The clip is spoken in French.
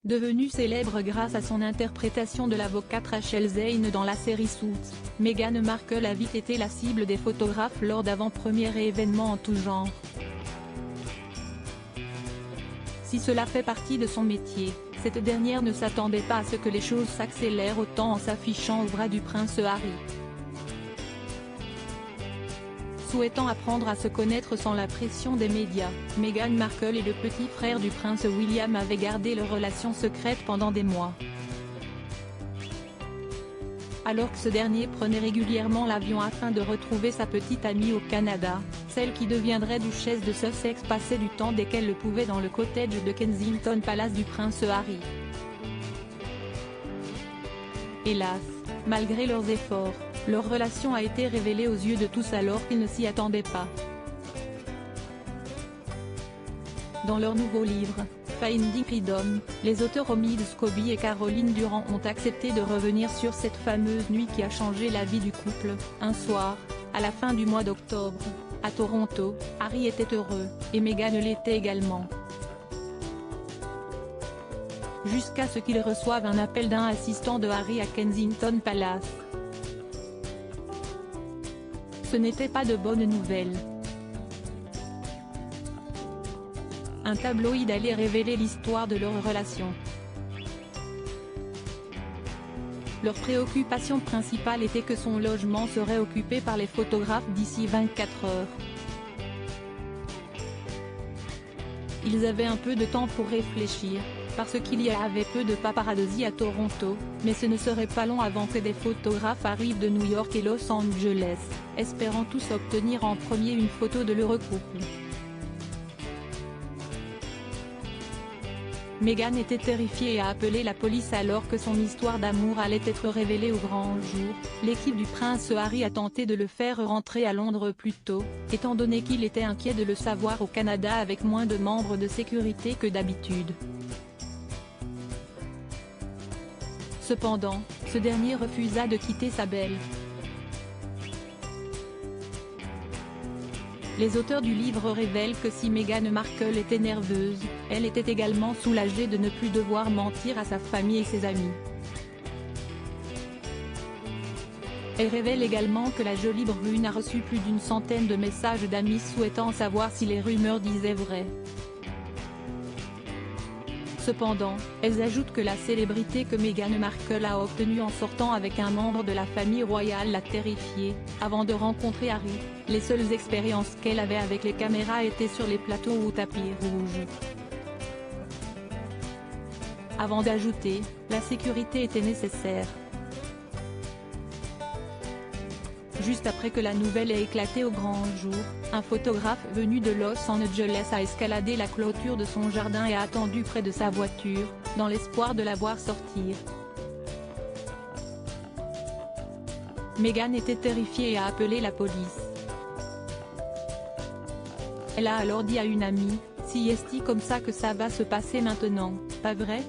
Devenue célèbre grâce à son interprétation de l'avocate Rachel Zane dans la série Suits, Meghan Markle a vite été la cible des photographes lors d'avant-premières et événements en tout genre. Si cela fait partie de son métier, cette dernière ne s'attendait pas à ce que les choses s'accélèrent autant en s'affichant au bras du prince Harry. Souhaitant apprendre à se connaître sans la pression des médias, Meghan Markle et le petit frère du prince William avaient gardé leur relation secrète pendant des mois. Alors que ce dernier prenait régulièrement l'avion afin de retrouver sa petite amie au Canada, celle qui deviendrait duchesse de Sussex passait du temps dès qu'elle le pouvait dans le cottage de Kensington Palace du prince Harry. Hélas, malgré leurs efforts, leur relation a été révélée aux yeux de tous alors qu'ils ne s'y attendaient pas. Dans leur nouveau livre, Finding Freedom, les auteurs Omid Scobie et Caroline Durand ont accepté de revenir sur cette fameuse nuit qui a changé la vie du couple. Un soir, à la fin du mois d'octobre, à Toronto, Harry était heureux, et Meghan l'était également. Jusqu'à ce qu'il reçoive un appel d'un assistant de Harry à Kensington Palace. Ce n'était pas de bonnes nouvelles. Un tabloïd allait révéler l'histoire de leur relation. Leur préoccupation principale était que son logement serait occupé par les photographes d'ici 24 heures. Ils avaient un peu de temps pour réfléchir, parce qu'il y avait peu de paparazzi à Toronto, mais ce ne serait pas long avant que des photographes arrivent de New York et Los Angeles, espérant tous obtenir en premier une photo de l'heureux couple. Meghan était terrifiée et a appelé la police alors que son histoire d'amour allait être révélée au grand jour. L'équipe du prince Harry a tenté de le faire rentrer à Londres plus tôt, étant donné qu'il était inquiet de le savoir au Canada avec moins de membres de sécurité que d'habitude. Cependant, ce dernier refusa de quitter sa belle. Les auteurs du livre révèlent que si Meghan Markle était nerveuse, elle était également soulagée de ne plus devoir mentir à sa famille et ses amis. Elle révèle également que la jolie brune a reçu plus d'une centaine de messages d'amis souhaitant savoir si les rumeurs disaient vrai. Cependant, elles ajoutent que la célébrité que Meghan Markle a obtenue en sortant avec un membre de la famille royale l'a terrifiée. Avant de rencontrer Harry, les seules expériences qu'elle avait avec les caméras étaient sur les plateaux ou tapis rouges. Avant d'ajouter, la sécurité était nécessaire. Juste après que la nouvelle ait éclaté au grand jour, un photographe venu de Los Angeles a escaladé la clôture de son jardin et a attendu près de sa voiture, dans l'espoir de la voir sortir. Meghan était terrifiée et a appelé la police. Elle a alors dit à une amie, « Si est comme ça que ça va se passer maintenant, pas vrai ?